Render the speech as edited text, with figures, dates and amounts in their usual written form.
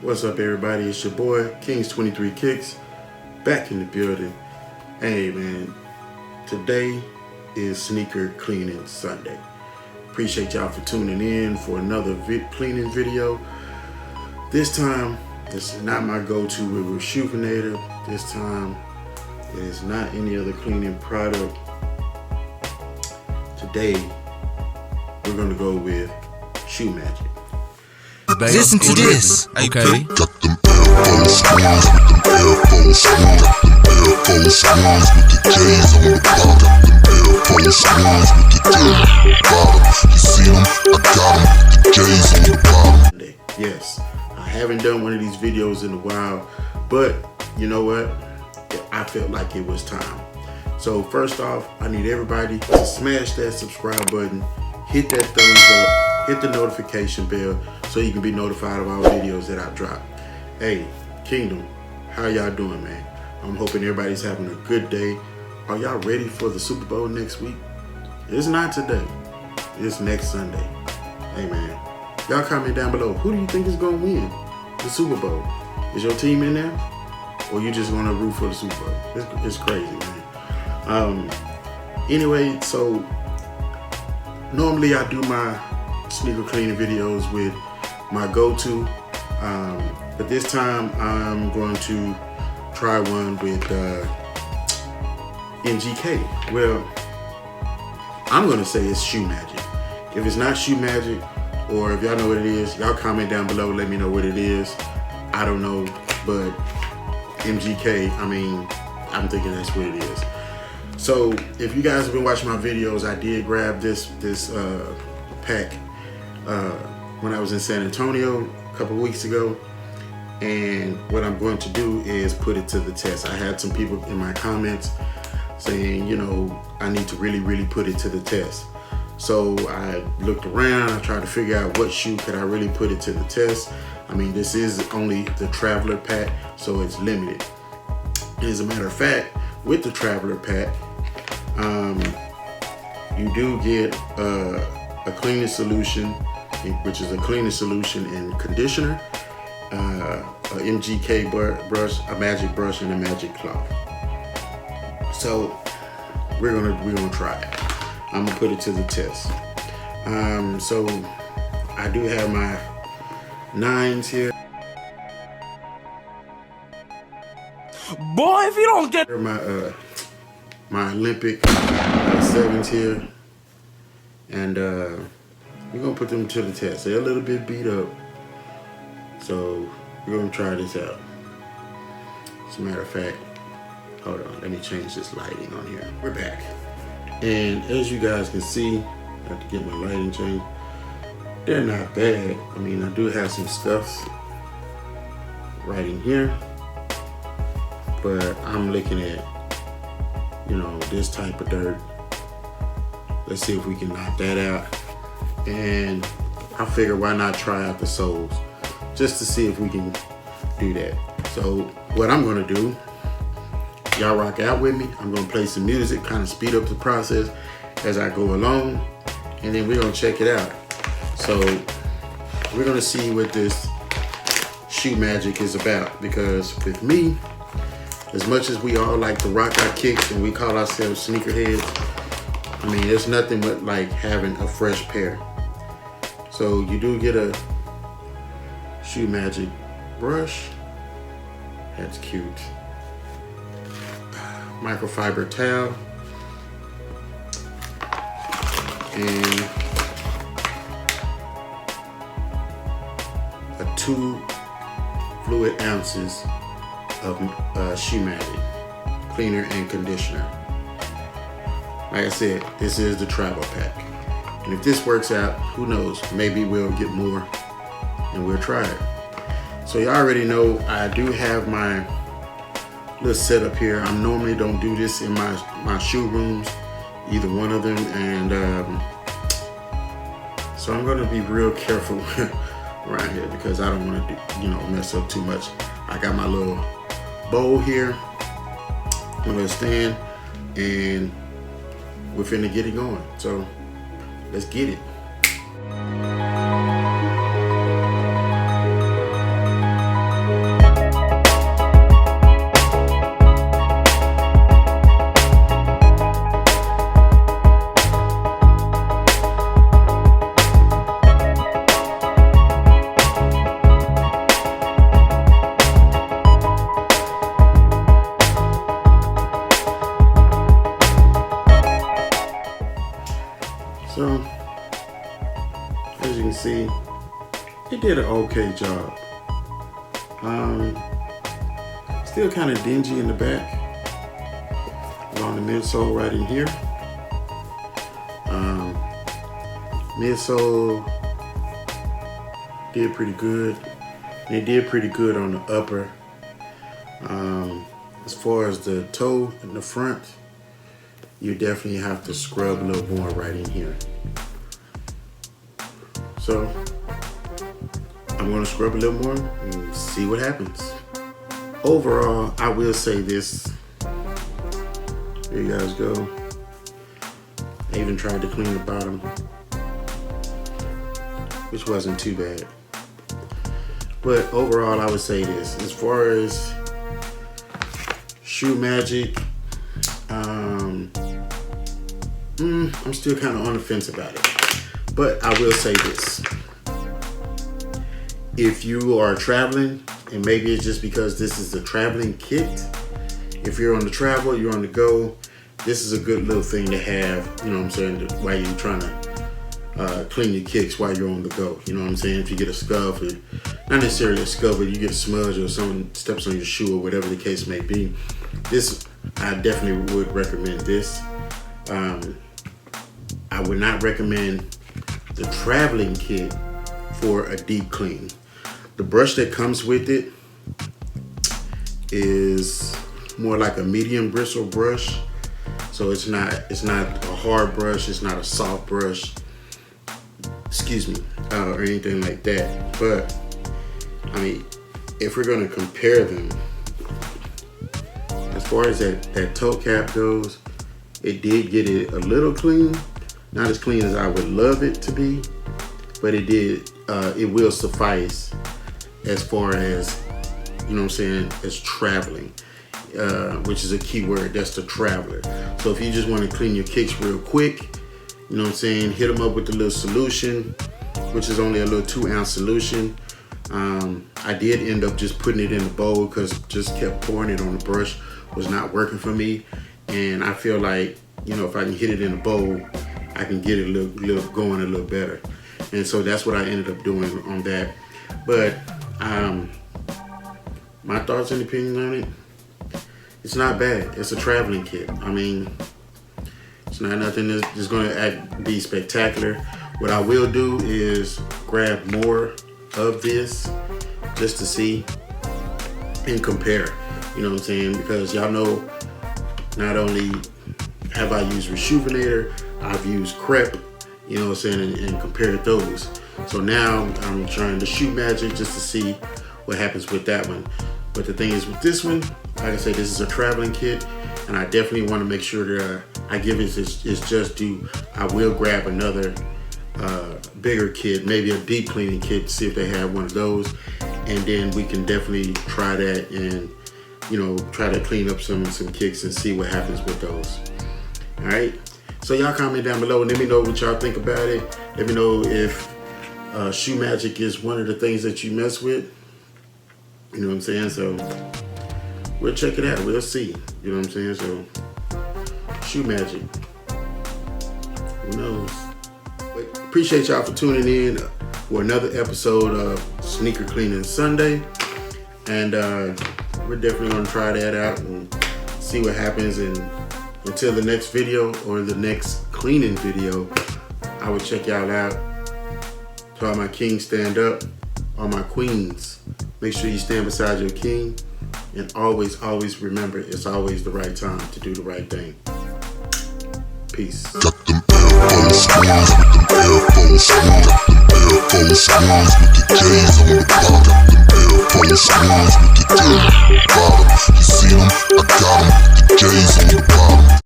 What's up, everybody? It's your boy Kings 23 Kicks back in the building. Hey man, today is sneaker cleaning Sunday. Appreciate y'all for tuning in for another cleaning video. This time this is not my go-to with Rejuvenator. This time it is not any other cleaning product. Today we're gonna go with Shoe Magic. Listen to this, okay? Got them Air Force Ones with them Air Force Ones. Got them Air Force Ones with the J's on the bottom. Got them Air Force Ones with the J's on the bottom. You see them? I got them with the J's on the bottom. Yes, I haven't done one of these videos in a while, but you know what? I felt like it was time. So first off, I need everybody to smash that subscribe button, hit that thumbs up, hit the notification bell so you can be notified of all videos that I drop. Hey, Kingdom, how y'all doing, man? I'm hoping everybody's having a good day. Are y'all ready for the Super Bowl next week? It's not today. It's next Sunday. Hey, man, y'all comment down below. Who do you think is going to win the Super Bowl? Is your team in there? Or you just want to root for the Super Bowl? It's crazy, man. Anyway, so normally I do my sneaker cleaning videos with my go-to, but this time I'm going to try one with MGK. Well, I'm gonna say it's Shoe Magic. If it's not Shoe Magic, or if y'all know what it is, y'all comment down below, let me know what it is. I don't know, but MGK, I mean, I'm thinking that's what it is. So if you guys have been watching my videos, I did grab this pack when I was in San Antonio a couple of weeks ago, and what I'm going to do is put it to the test. I had some people in my comments saying, you know, I need to really put it to the test. So I looked around, I tried to figure out what shoe could I really put it to the test. I mean, this is only the Traveler pack, so it's limited. As a matter of fact, with the Traveler pack, you do get a cleaning solution, which is a cleaning solution and conditioner, a MGK brush, a magic brush, and a magic cloth. So we're gonna try it. I'm gonna put it to the test. So I do have my 9s here. Boy, if you don't get my Olympic 7s here, and we're gonna put them to the test. They're a little bit beat up, so we're gonna try this out. As a matter of fact, hold on, let me change this lighting on here. We're back, and as you guys can see, I have to get my lighting changed. They're not bad. I mean, I do have some scuffs right in here, but I'm looking at, you know, this type of dirt. Let's see if we can knock that out. And I figure why not try out the soles just to see if we can do that. So what I'm gonna do, y'all rock out with me. I'm gonna play some music, kind of speed up the process as I go along, and then we're gonna check it out. So we're gonna see what this Shoe Magic is about, because with me, as much as we all like to rock our kicks and we call ourselves sneakerheads, I mean, there's nothing but like having a fresh pair. So you do get a Shoe Magic brush. That's cute. Microfiber towel. And a 2 fluid ounces of Shoe Magic cleaner and conditioner. Like I said, this is the travel pack, and if this works out, who knows, maybe we'll get more and we'll try it. So you already know I do have my little setup here. I normally don't do this in my shoe rooms, either one of them, and so I'm going to be real careful around here because I don't want to, you know, mess up too much. I got my little bowl here, my little stand, and we're finna get it going. So let's get it. did an okay job. Still kind of dingy in the back, along the midsole right in here. Midsole did pretty good. They did pretty good on the upper. As far as the toe in the front, you definitely have to scrub a little more right in here. So I'm gonna scrub a little more and see what happens. Overall, I will say this. Here you guys go. I even tried to clean the bottom, which wasn't too bad. But overall, I would say this. As far as Shoe Magic, I'm still kind of on the fence about it. But I will say this. If you are traveling, and maybe it's just because this is a traveling kit, if you're on the travel, you're on the go, this is a good little thing to have, you know what I'm saying, while you're trying to clean your kicks while you're on the go. You know what I'm saying? If you get a scuff, or not necessarily a scuff, but you get a smudge or someone steps on your shoe or whatever the case may be, this, I definitely would recommend this. I would not recommend the traveling kit for a deep clean. The brush that comes with it is more like a medium bristle brush. So it's not a hard brush, it's not a soft brush, excuse me, or anything like that. But I mean, if we're gonna compare them, as far as that toe cap goes, it did get it a little clean. Not as clean as I would love it to be, but it did, it will suffice as far as, you know what I'm saying, as traveling, which is a key word, that's the traveler. So if you just want to clean your kicks real quick, you know what I'm saying, hit them up with the little solution, which is only a little 2-ounce solution. I did end up just putting it in the bowl because just kept pouring it on the brush was not working for me. And I feel like, you know, if I can hit it in the bowl, I can get it a little going a little better. And so that's what I ended up doing on that. But my thoughts and opinions on it, it's not bad. It's a traveling kit. I mean, it's not nothing that's going to be spectacular. What I will do is grab more of this just to see and compare. You know what I'm saying? Because y'all know, not only have I used Rejuvenator, I've used Crep, you know what I'm saying, and compared those. So now I'm trying the Shoe Magic just to see what happens with that one. But the thing is with this one, like I said, this is a traveling kit, and I definitely want to make sure that I give it its just due. I will grab another bigger kit, maybe a deep cleaning kit, to see if they have one of those, and then we can definitely try that and, you know, try to clean up some kicks and see what happens with those. All right. So y'all comment down below and let me know what y'all think about it. Let me know if Shoe Magic is one of the things that you mess with. You know what I'm saying? So we'll check it out. We'll see. You know what I'm saying? So Shoe Magic. Who knows? But appreciate y'all for tuning in for another episode of Sneaker Cleaning Sunday. And we're definitely going to try that out and see what happens. And until the next video or the next cleaning video, I will check y'all out. To all my kings, stand up. All my queens, make sure you stand beside your king. And always, always remember, it's always the right time to do the right thing. Peace. Got them airphone screens with them airphone screens. Got them airphone screens with the J's on the bottom. Got them airphone screens with the J's on the bottom. You see them? I got them with the J's on the bottom.